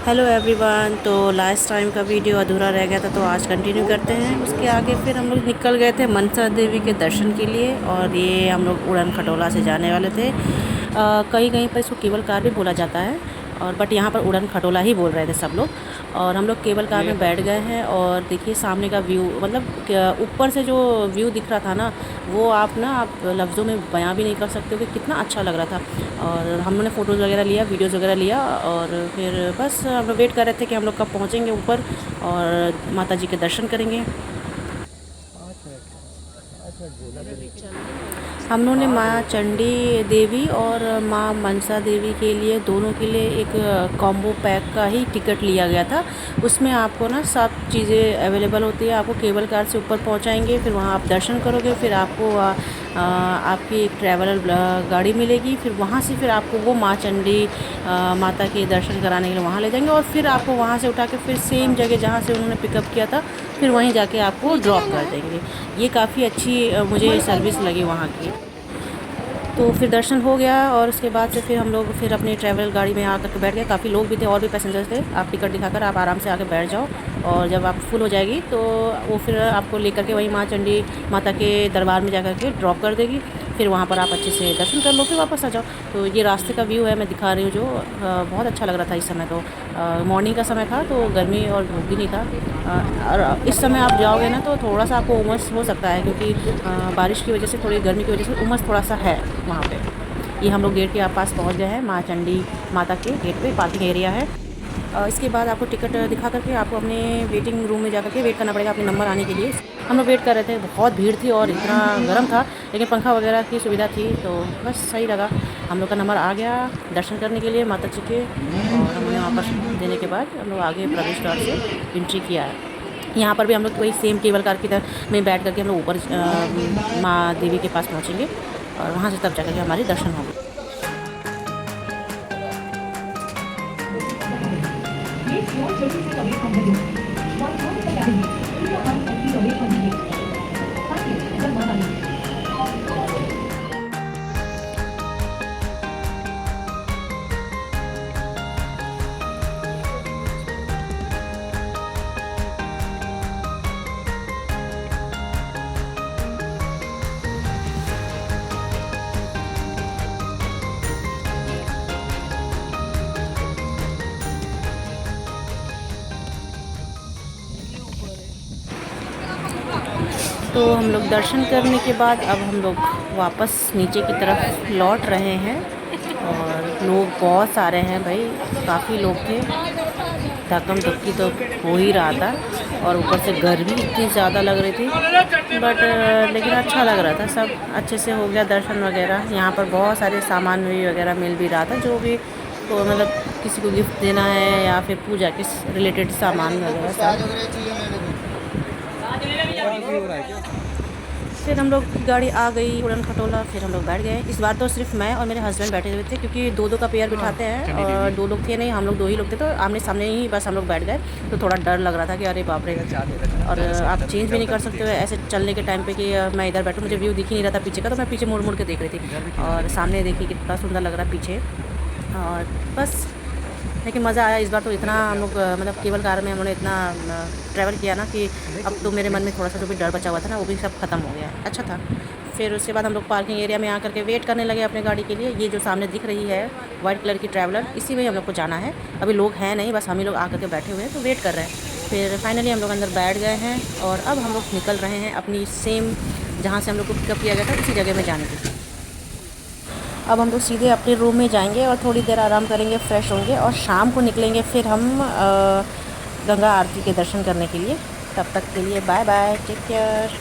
Hello everyone. तो last time का video अधूरा रह गया था, तो आज कंटिन्यू करते हैं। उसके आगे फिर हम लोग निकल गए थे मनसा देवी के दर्शन के लिए, और ये हम लोग उड़न खटोला से जाने वाले थे। कहीं कहीं पर इसको केबल कार भी बोला जाता है, और बट यहाँ पर उड़न खटोला ही बोल रहे थे सब लोग। और हम लोग केबल कार में बैठ गए हैं, और देखिए सामने का व्यू, मतलब ऊपर से जो व्यू दिख रहा था ना, वो आप लफ्ज़ों में बयां भी नहीं कर सकते हो कि कितना अच्छा लग रहा था। और हम लोगों ने फ़ोटोज़ वगैरह लिया, वीडियोज़ वगैरह लिया, और फिर बस हम लोग वेट कर रहे थे कि हम लोग कब पहुँचेंगे ऊपर और माता जी के दर्शन करेंगे। हम लोगों ने माँ चंडी देवी और माँ मनसा देवी के लिए, दोनों के लिए एक कॉम्बो पैक का ही टिकट लिया गया था। उसमें आपको ना सब चीज़ें अवेलेबल होती है। आपको केबल कार से ऊपर पहुंचाएंगे, फिर वहां आप दर्शन करोगे, फिर आपको आपकी एक ट्रैवलर गाड़ी मिलेगी, फिर वहां से फिर आपको वो माँ चंडी माता के दर्शन कराने के लिए वहाँ ले जाएंगे, और फिर आपको वहाँ से उठा के फिर सेम जगह जहाँ से उन्होंने पिकअप किया था, फिर वहीं जाके आपको ड्रॉप कर देंगे। ये काफ़ी अच्छी मुझे सर्विस लगी वहाँ की। तो फिर दर्शन हो गया, और उसके बाद से फिर हम लोग फिर अपनी ट्रैवल गाड़ी में आकर के बैठ गए। काफ़ी लोग भी थे, और भी पैसेंजर्स थे। आप टिकट दिखाकर आप आराम से आके बैठ जाओ, और जब आप फुल हो जाएगी तो वो फिर आपको लेकर के वहीं माँ चंडी माता के दरबार में जाकर के ड्रॉप कर देगी। फिर वहाँ पर आप अच्छे से दर्शन कर लो, फिर वापस आ जाओ। तो ये रास्ते का व्यू है, मैं दिखा रही हूँ, जो बहुत अच्छा लग रहा था इस समय। तो मॉर्निंग का समय था, तो गर्मी और धूप भी नहीं था। और इस समय आप जाओगे ना, तो थोड़ा सा आपको उमस हो सकता है, क्योंकि बारिश की वजह से, थोड़ी गर्मी की वजह से उमस थोड़ा सा है वहाँ पे। ये हम लोग गेट के पास पहुँच गए हैं, माँ चंडी माता के गेट पे पार्किंग एरिया है। इसके बाद आपको टिकट दिखा करके आपको अपने वेटिंग रूम में जा करके वेट करना पड़ेगा अपने नंबर आने के लिए। हम लोग वेट कर रहे थे, बहुत भीड़ थी और इतना गर्म था, लेकिन पंखा वगैरह की सुविधा थी, तो बस सही लगा। हम लोग का नंबर आ गया दर्शन करने के लिए माता जी के, और हमने वहाँ पर देने के बाद हम लोग आगे प्रवेश द्वार से एंट्री किया है। यहाँ पर भी हम लोग वही सेम केबल कार की तरह में बैठ करके हम लोग ऊपर माँ देवी के पास पहुँचेंगे, और वहाँ से तब जाकर के हमारे दर्शन होंगे। तो हम लोग दर्शन करने के बाद अब हम लोग वापस नीचे की तरफ लौट रहे हैं, और लोग बहुत सारे हैं भाई, काफ़ी लोग थे। धक्कम धुक्की तो हो ही रहा था, और ऊपर से गर्मी इतनी ज़्यादा लग रही थी, बट लेकिन अच्छा लग रहा था। सब अच्छे से हो गया दर्शन वगैरह। यहाँ पर बहुत सारे सामान भी वगैरह मिल भी रहा था, जो भी तो मतलब किसी को गिफ्ट देना है या फिर पूजा के रिलेटेड सामान वगैरह सब। फिर हम लोग गाड़ी आ गई उड़न खटोला, फिर हम लोग बैठ गए। इस बार तो सिर्फ मैं और मेरे हस्बैंड बैठे हुए थे, क्योंकि दो का पेयर बिठाते हैं, और दो लोग थे नहीं, हम लोग दो ही लोग थे, तो आमने सामने ही बस हम लोग बैठ गए। तो थोड़ा डर लग रहा था कि अरे बाप रे, और आप चेंज भी नहीं कर सकते हो ऐसे चलने के टाइम पे कि मैं इधर बैठूँ। मुझे व्यू दिख ही नहीं रहा था पीछे का, तो मैं पीछे मुड़ मुड़ के देख रही थी, और सामने देखिए कितना सुंदर लग रहा है पीछे। और बस, लेकिन मज़ा आया इस बार तो। इतना हम लोग मतलब केबल कार में हम लोगों ने इतना ट्रैवल किया ना, कि अब तो मेरे मन में थोड़ा सा जो भी डर बचा हुआ था ना, वो भी सब ख़त्म हो गया। अच्छा था। फिर उसके बाद हम लोग पार्किंग एरिया में आकर के वेट करने लगे अपने गाड़ी के लिए। ये जो सामने दिख रही है वाइट कलर की ट्रैवलर, इसी में हम लोग को जाना है। अभी लोग हैं नहीं, बस हम ही लोग आकर के बैठे हुए हैं, तो वेट कर रहे हैं। फिर फाइनली हम लोग अंदर बैठ गए हैं, और अब हम लोग निकल रहे हैं अपनी सेम जहाँ से हम लोग को पिकअप किया गया था, उसी जगह में जाने के लिए। अब हम लोग सीधे अपने रूम में जाएंगे, और थोड़ी देर आराम करेंगे, फ्रेश होंगे, और शाम को निकलेंगे फिर हम गंगा आरती के दर्शन करने के लिए। तब तक के लिए बाय बाय, टेक केयर।